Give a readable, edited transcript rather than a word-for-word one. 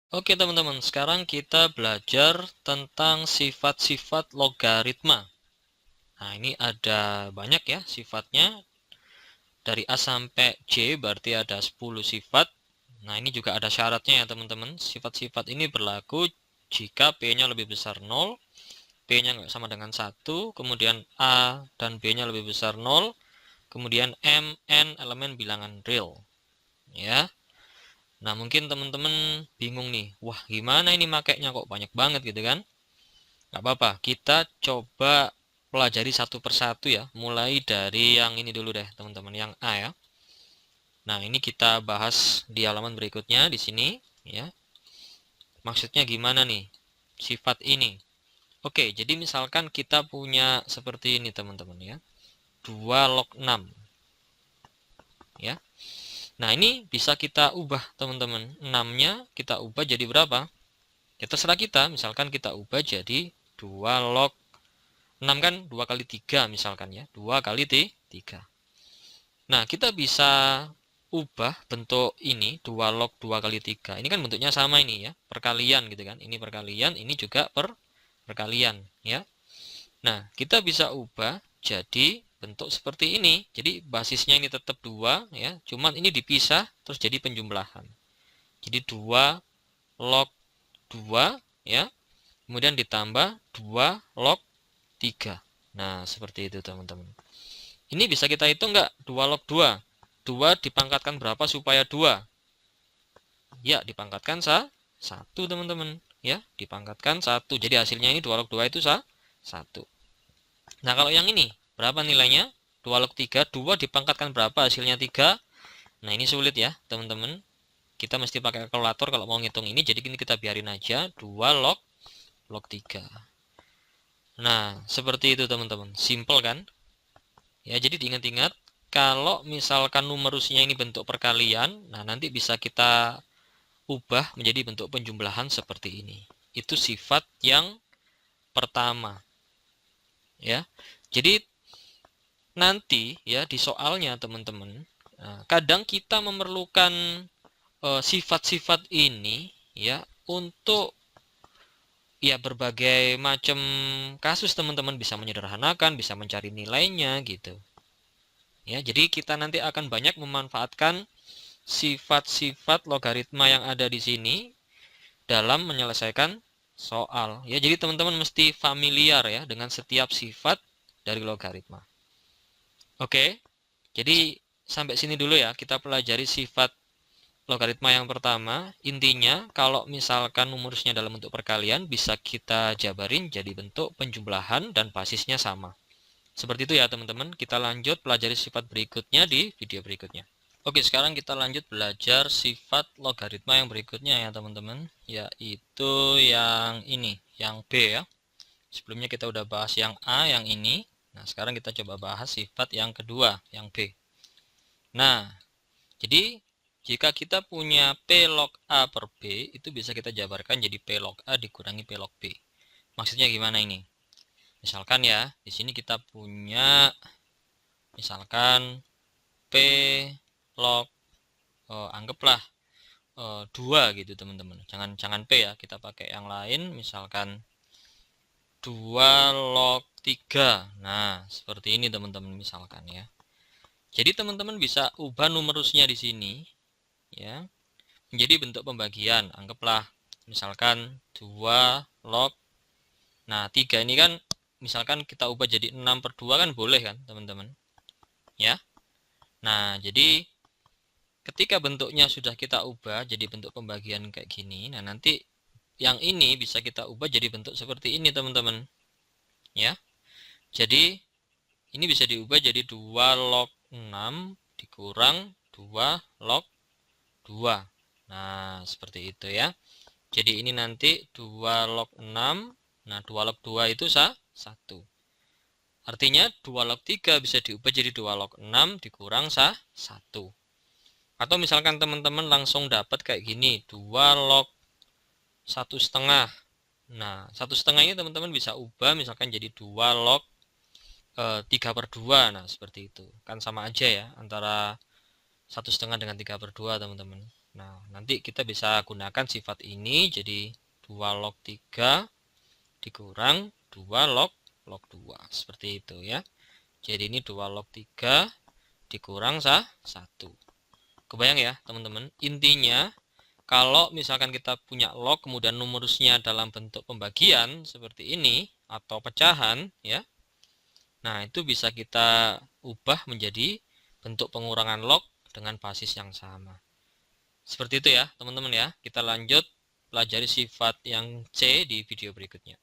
Oke teman-teman, sekarang kita belajar tentang sifat-sifat logaritma. Nah, ini ada banyak ya sifatnya. Dari A sampai J berarti ada 10 sifat. Nah, ini juga ada syaratnya ya teman-teman. Sifat-sifat ini berlaku jika P-nya lebih besar 0, P-nya nggak sama dengan 1, kemudian A dan B-nya lebih besar 0, kemudian M, N elemen bilangan real. Ya. Nah, mungkin teman-teman bingung nih. Wah, gimana ini makainya kok banyak banget gitu kan? Nggak apa-apa, kita coba pelajari satu persatu ya. Mulai dari yang ini dulu deh, teman-teman, yang A ya. Nah, ini kita bahas di halaman berikutnya di sini ya. Maksudnya gimana nih? Sifat ini. Oke, jadi misalkan kita punya seperti ini, teman-teman ya. 2 log 6 ya. Nah, ini bisa kita ubah, teman-teman. 6-nya kita ubah jadi berapa? Ya terserah kita. Misalkan kita ubah jadi 2 log 6 kan 2 kali 3 misalkan ya. 2 kali 3. Nah, kita bisa ubah bentuk ini 2 log 2 kali 3. Ini kan bentuknya sama ini ya, perkalian gitu kan. Ini perkalian, ini juga perkalian ya. Nah, kita bisa ubah jadi bentuk seperti ini. Jadi basisnya ini tetap 2 ya, cuman ini dipisah terus jadi penjumlahan. Jadi 2 log 2 ya, kemudian ditambah 2 log 3. Nah, seperti itu teman-teman. Ini bisa kita hitung nggak? 2 log 2. 2 dipangkatkan berapa supaya 2? Ya, dipangkatkan 1 teman-teman. Ya, dipangkatkan 1. Jadi hasilnya ini 2 log 2 itu 1. Nah, kalau yang ini, berapa nilainya? 2 log 3. 2 dipangkatkan berapa hasilnya 3? Nah, ini sulit ya teman-teman. Kita mesti pakai kalkulator kalau mau ngitung ini. Jadi ini kita biarin aja. 2 log 3. Nah, seperti itu teman-teman. Simple kan? Ya, jadi diingat-ingat kalau misalkan numerusnya ini bentuk perkalian, nah nanti bisa kita ubah menjadi bentuk penjumlahan seperti ini. Itu sifat yang pertama, ya. Jadi nanti ya di soalnya teman-teman, kadang kita memerlukan sifat-sifat ini ya untuk ya berbagai macam kasus teman-teman bisa menyederhanakan, bisa mencari nilainya gitu. Ya, jadi kita nanti akan banyak memanfaatkan sifat-sifat logaritma yang ada di sini dalam menyelesaikan soal. Ya, jadi teman-teman mesti familiar ya dengan setiap sifat dari logaritma. Oke, jadi sampai sini dulu ya kita pelajari sifat logaritma yang pertama. Intinya kalau misalkan numerusnya dalam bentuk perkalian bisa kita jabarin jadi bentuk penjumlahan dan basisnya sama. Seperti itu ya teman-teman. Kita lanjut pelajari sifat berikutnya di video berikutnya. Oke, sekarang kita lanjut belajar sifat logaritma yang berikutnya ya teman-teman, yaitu yang ini, yang B ya. Sebelumnya kita udah bahas yang A, yang ini. Nah, sekarang kita coba bahas sifat yang kedua, yang B. Nah, jadi jika kita punya P log A per B, itu bisa kita jabarkan jadi P log A dikurangi P log B. Maksudnya gimana ini? Misalkan ya, di sini kita punya misalkan P log anggaplah 2 gitu teman-teman. Jangan P ya, kita pakai yang lain misalkan 2 log 3. Nah, seperti ini teman-teman misalkan ya. Jadi teman-teman bisa ubah numerusnya di sini ya menjadi bentuk pembagian. Anggaplah misalkan 2 log. Nah, 3 ini kan misalkan kita ubah jadi 6 per 2 kan boleh kan teman-teman. Ya. Nah, jadi ketika bentuknya sudah kita ubah jadi bentuk pembagian kayak gini, nah nanti yang ini bisa kita ubah jadi bentuk seperti ini teman-teman ya. Jadi ini bisa diubah jadi 2 log 6 dikurang 2 log 2. Nah, seperti itu ya. Jadi ini nanti 2 log 6. Nah, 2 log 2 itu 1. Artinya 2 log 3 bisa diubah jadi 2 log 6 dikurang 1. Atau misalkan teman-teman langsung dapat kayak gini, 2 log 1,5. Nah, 1,5 ini teman-teman bisa ubah misalkan jadi 2 log 3 per 2. Nah, seperti itu. Kan sama aja ya antara 1,5 dengan 3 per 2 teman-teman. Nah, nanti kita bisa gunakan sifat ini jadi 2 log 3 dikurang 2 log 2. Seperti itu ya. Jadi ini 2 log 3 dikurang 1. Kebayang ya teman-teman? Intinya kalau misalkan kita punya log kemudian numerusnya dalam bentuk pembagian seperti ini atau pecahan ya. Nah, itu bisa kita ubah menjadi bentuk pengurangan log dengan basis yang sama. Seperti itu ya teman-teman ya. Kita lanjut pelajari sifat yang C di video berikutnya.